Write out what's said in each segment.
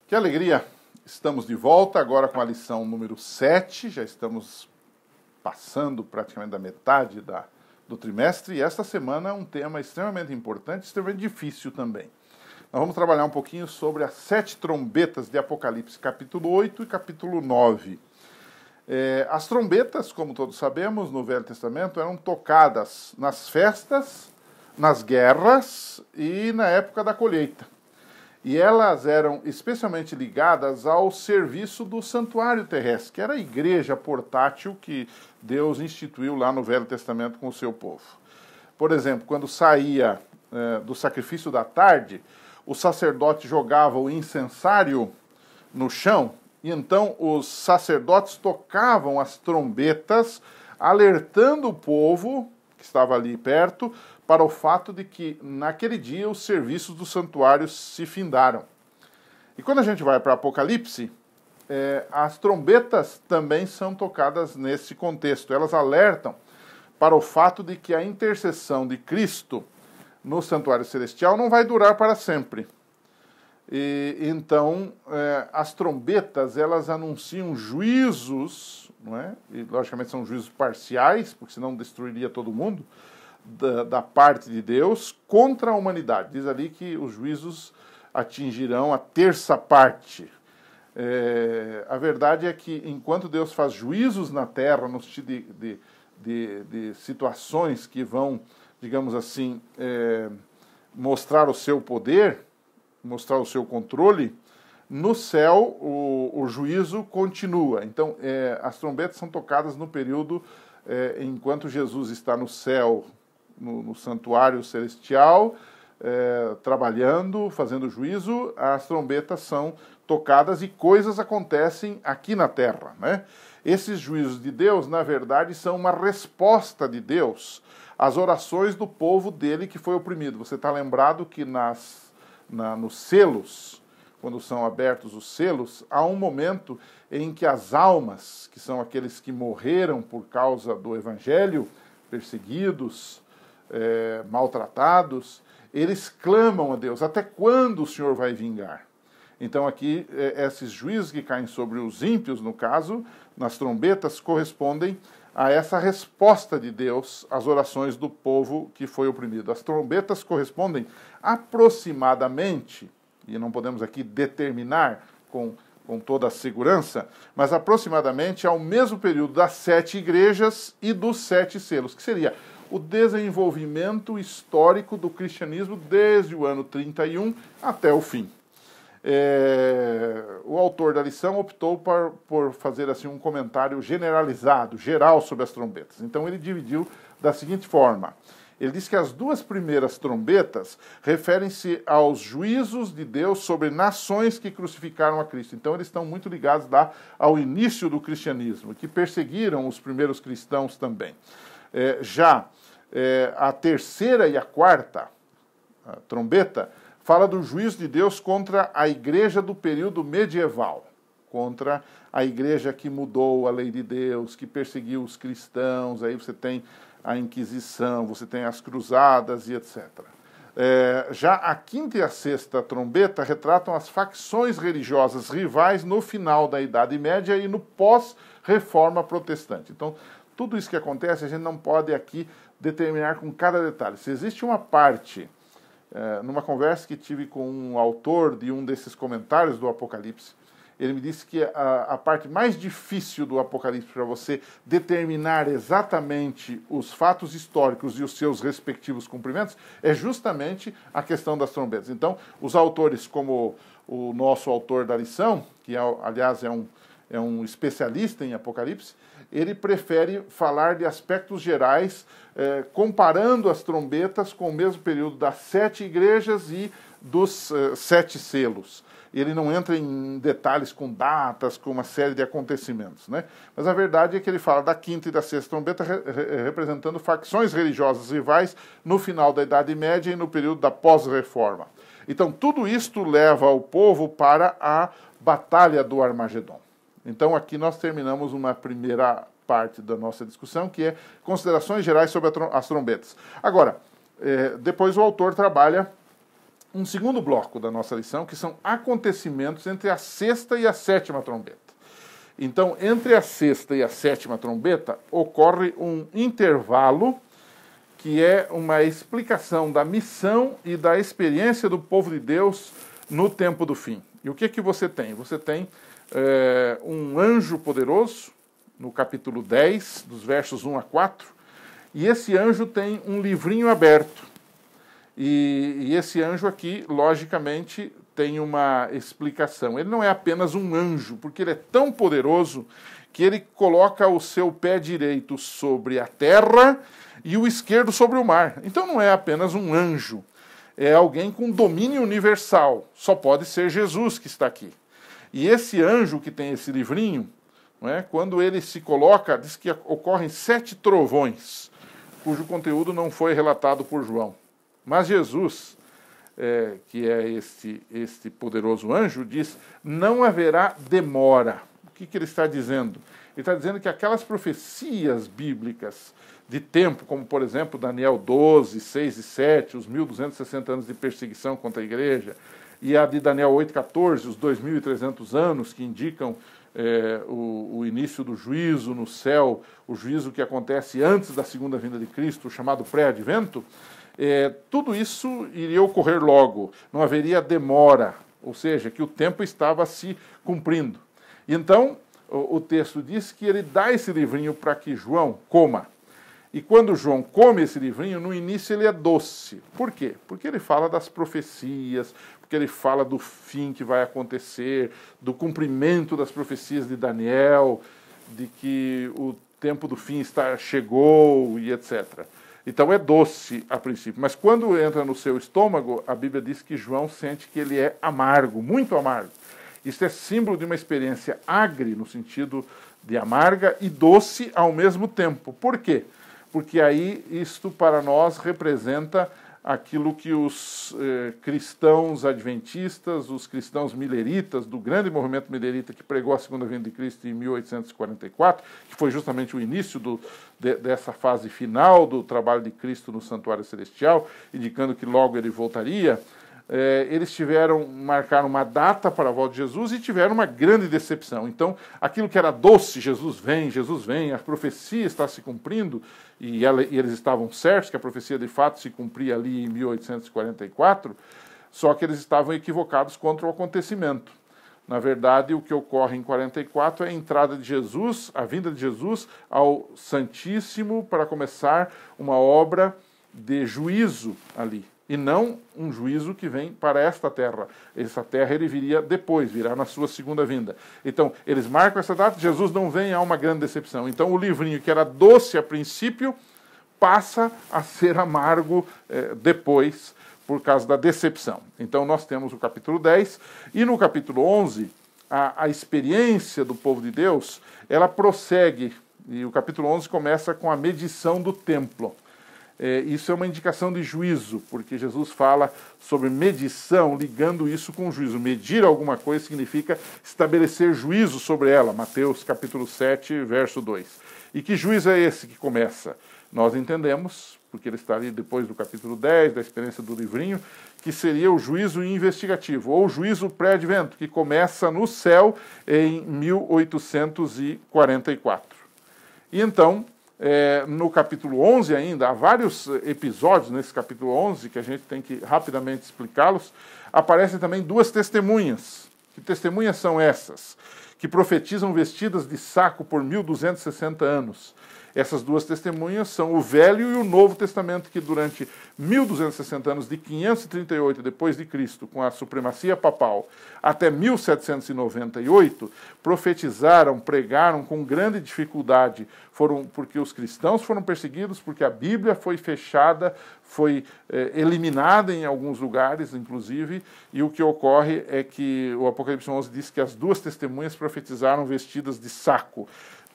Que alegria! Estamos de volta agora com a lição número 7, já estamos passando praticamente da metade do trimestre, e esta semana é um tema extremamente importante, extremamente difícil também. Nós vamos trabalhar um pouquinho sobre as 7 trombetas de Apocalipse, capítulo 8 e capítulo 9. As trombetas, como todos sabemos, no Velho Testamento, eram tocadas nas festas, nas guerras e na época da colheita. E elas eram especialmente ligadas ao serviço do santuário terrestre, que era a igreja portátil que Deus instituiu lá no Velho Testamento com o seu povo. Por exemplo, quando saía do sacrifício da tarde, o sacerdote jogava o incensário no chão, e então os sacerdotes tocavam as trombetas, alertando o povo que estava ali perto para o fato de que naquele dia os serviços do santuário se findaram. E quando a gente vai para Apocalipse, as trombetas também são tocadas nesse contexto. Elas alertam para o fato de que a intercessão de Cristo no santuário celestial não vai durar para sempre. E então, as trombetas, elas anunciam juízos, não é? E logicamente são juízos parciais, porque senão destruiria todo mundo, da parte de Deus contra a humanidade. Diz ali que os juízos atingirão a terça parte. A verdade é que enquanto Deus faz juízos na terra, no sentido de situações que vão, digamos assim, mostrar o seu poder, mostrar o seu controle, no céu o juízo continua. Então, as trombetas são tocadas no período enquanto Jesus está no céu, no santuário celestial, trabalhando, fazendo juízo, as trombetas são tocadas e coisas acontecem aqui na terra, né? Esses juízos de Deus, na verdade, são uma resposta de Deus às orações do povo dele que foi oprimido. Você está lembrado que nos selos, quando são abertos os selos, há um momento em que as almas, que são aqueles que morreram por causa do evangelho, perseguidos, maltratados, eles clamam a Deus: até quando o Senhor vai vingar? Então aqui, esses juízos que caem sobre os ímpios, no caso, nas trombetas, correspondem a essa resposta de Deus às orações do povo que foi oprimido. As trombetas correspondem aproximadamente, e não podemos aqui determinar com toda a segurança, mas aproximadamente ao mesmo período das 7 igrejas e dos 7 selos, que seria o desenvolvimento histórico do cristianismo desde o ano 31 até o fim. O autor da lição optou por fazer assim um comentário generalizado, geral, sobre as trombetas. Então ele dividiu da seguinte forma. Ele diz que as 2 primeiras trombetas referem-se aos juízos de Deus sobre nações que crucificaram a Cristo. Então eles estão muito ligados lá ao início do cristianismo, que perseguiram os primeiros cristãos também. A terceira e a quarta trombeta fala do juízo de Deus contra a igreja do período medieval, contra a igreja que mudou a lei de Deus, que perseguiu os cristãos. Aí você tem a Inquisição, você tem as cruzadas e etc. Já a quinta e a sexta trombeta retratam as facções religiosas rivais no final da Idade Média e no pós-reforma protestante. Então, tudo isso que acontece, a gente não pode aqui determinar com cada detalhe. Se existe uma parte, numa conversa que tive com um autor de um desses comentários do Apocalipse, ele me disse que a parte mais difícil do Apocalipse para você determinar exatamente os fatos históricos e os seus respectivos cumprimentos é justamente a questão das trombetas. Então, os autores, como o nosso autor da lição, que aliás é um especialista em Apocalipse, ele prefere falar de aspectos gerais, comparando as trombetas com o mesmo período das 7 igrejas e dos 7 selos. Ele não entra em detalhes com datas, com uma série de acontecimentos, né? Mas a verdade é que ele fala da quinta e da sexta trombeta representando facções religiosas rivais no final da Idade Média e no período da pós-reforma. Então, tudo isto leva o povo para a Batalha do Armagedon. Então, aqui nós terminamos uma primeira parte da nossa discussão, que é considerações gerais sobre as trombetas. Agora, depois o autor trabalha um segundo bloco da nossa lição, que são acontecimentos entre a sexta e a sétima trombeta. Então, entre a sexta e a sétima trombeta, ocorre um intervalo que é uma explicação da missão e da experiência do povo de Deus no tempo do fim. E o que você tem? Você tem um anjo poderoso, no capítulo 10, dos versos 1 a 4, e esse anjo tem um livrinho aberto. E esse anjo aqui, logicamente, tem uma explicação. Ele não é apenas um anjo, porque ele é tão poderoso que ele coloca o seu pé direito sobre a terra e o esquerdo sobre o mar. Então não é apenas um anjo, é alguém com domínio universal. Só pode ser Jesus que está aqui. E esse anjo que tem esse livrinho, não é, quando ele se coloca, diz que ocorrem 7 trovões, cujo conteúdo não foi relatado por João. Mas Jesus, que é este poderoso anjo, diz, não haverá demora. O que ele está dizendo? Ele está dizendo que aquelas profecias bíblicas de tempo, como por exemplo Daniel 12, 6 e 7, os 1260 anos de perseguição contra a igreja, e a de Daniel 8,14, os 2300 anos que indicam o início do juízo no céu, o juízo que acontece antes da segunda vinda de Cristo, o chamado pré-advento, tudo isso iria ocorrer logo, não haveria demora, ou seja, que o tempo estava se cumprindo. Então, o texto diz que ele dá esse livrinho para que João coma. E quando João come esse livrinho, no início ele é doce. Por quê? Porque ele fala das profecias, porque ele fala do fim que vai acontecer, do cumprimento das profecias de Daniel, de que o tempo do fim chegou e etc. Então é doce a princípio, mas quando entra no seu estômago, a Bíblia diz que João sente que ele é amargo, muito amargo. Isso é símbolo de uma experiência agre, no sentido de amarga e doce ao mesmo tempo. Por quê? Porque aí isto para nós representa aquilo que os cristãos adventistas, os cristãos mileritas, do grande movimento milerita que pregou a segunda vinda de Cristo em 1844, que foi justamente o início dessa fase final do trabalho de Cristo no santuário celestial, indicando que logo ele voltaria, eles marcaram uma data para a volta de Jesus e tiveram uma grande decepção. Então, aquilo que era doce, Jesus vem, a profecia está se cumprindo, e eles estavam certos que a profecia de fato se cumpria ali em 1844, só que eles estavam equivocados contra o acontecimento. Na verdade, o que ocorre em 44 é a entrada de Jesus, a vinda de Jesus ao Santíssimo para começar uma obra de juízo ali. E não um juízo que vem para esta terra. Essa terra ele viria depois, virá na sua segunda vinda. Então, eles marcam essa data, Jesus não vem, há uma grande decepção. Então, o livrinho que era doce a princípio, passa a ser amargo depois, por causa da decepção. Então, nós temos o capítulo 10, e no capítulo 11, a experiência do povo de Deus, ela prossegue, e o capítulo 11 começa com a medição do templo. Isso é uma indicação de juízo, porque Jesus fala sobre medição, ligando isso com juízo. Medir alguma coisa significa estabelecer juízo sobre ela. Mateus capítulo 7, verso 2. E que juízo é esse que começa? Nós entendemos, porque ele está ali depois do capítulo 10, da experiência do livrinho, que seria o juízo investigativo, ou o juízo pré-advento, que começa no céu em 1844. E então, no capítulo 11 ainda, há vários episódios nesse capítulo 11, que a gente tem que rapidamente explicá-los, aparecem também 2 testemunhas. Que testemunhas são essas? Que profetizam vestidas de saco por 1260 anos. Essas 2 testemunhas são o Velho e o Novo Testamento, que durante 1260 anos, de 538 depois de Cristo, com a supremacia papal, até 1798, profetizaram, pregaram com grande dificuldade, porque os cristãos foram perseguidos, porque a Bíblia foi fechada, foi eliminada em alguns lugares, inclusive, e o que ocorre é que o Apocalipse 11 diz que as 2 testemunhas profetizaram vestidas de saco,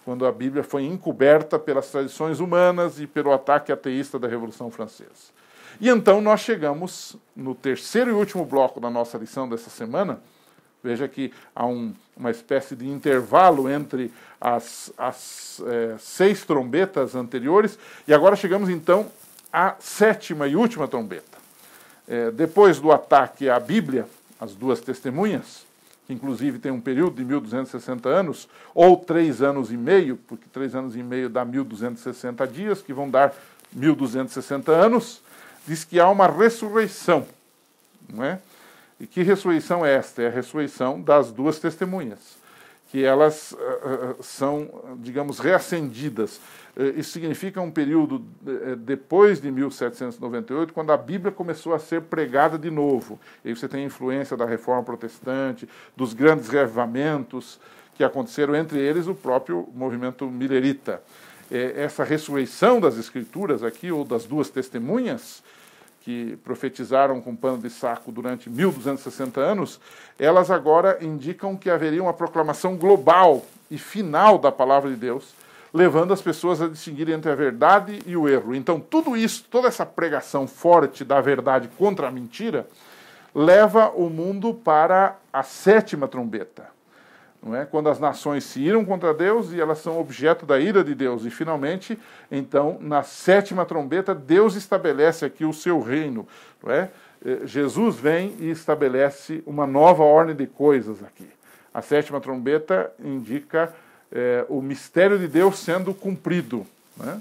quando a Bíblia foi encoberta pelas tradições humanas e pelo ataque ateísta da Revolução Francesa. E então nós chegamos no terceiro e último bloco da nossa lição dessa semana. Veja que há uma espécie de intervalo entre as 6 trombetas anteriores, e agora chegamos então à 7ª e última trombeta. Depois do ataque à Bíblia, as duas testemunhas, que inclusive tem um período de 1260 anos, ou 3 anos e meio, porque 3 anos e meio dá 1260 dias, que vão dar 1260 anos, diz que há uma ressurreição. Não é? E que ressurreição é esta? É a ressurreição das duas testemunhas, que elas são, digamos, reacendidas. Isso significa um período depois de 1798, quando a Bíblia começou a ser pregada de novo. E aí você tem a influência da Reforma Protestante, dos grandes reavivamentos que aconteceram, entre eles o próprio movimento milerita. Essa ressurreição das Escrituras aqui, ou das duas testemunhas, que profetizaram com pano de saco durante 1260 anos, elas agora indicam que haveria uma proclamação global e final da palavra de Deus, levando as pessoas a distinguirem entre a verdade e o erro. Então, tudo isso, toda essa pregação forte da verdade contra a mentira, leva o mundo para a 7ª trombeta. Não é? Quando as nações se iram contra Deus e elas são objeto da ira de Deus. E, finalmente, então, na 7ª trombeta, Deus estabelece aqui o seu reino. Não é? Jesus vem e estabelece uma nova ordem de coisas aqui. A 7ª trombeta indica o mistério de Deus sendo cumprido. Né?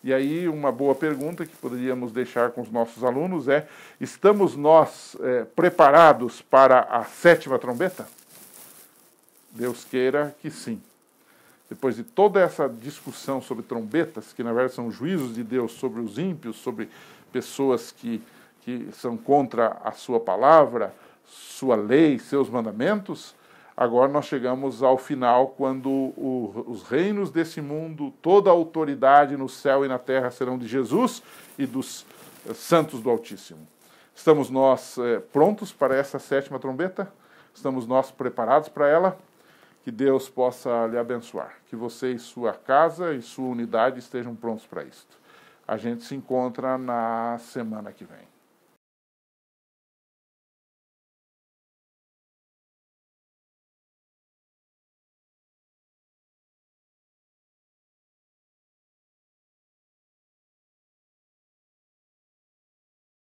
E aí, uma boa pergunta que poderíamos deixar com os nossos alunos é: estamos nós preparados para a 7ª trombeta? Deus queira que sim. Depois de toda essa discussão sobre trombetas, que na verdade são juízos de Deus sobre os ímpios, sobre pessoas que são contra a sua palavra, sua lei, seus mandamentos, agora nós chegamos ao final, quando os reinos desse mundo, toda a autoridade no céu e na terra serão de Jesus e dos santos do Altíssimo. Estamos nós prontos para essa 7ª trombeta? Estamos nós preparados para ela? Que Deus possa lhe abençoar. Que você e sua casa e sua unidade estejam prontos para isto. A gente se encontra na semana que vem.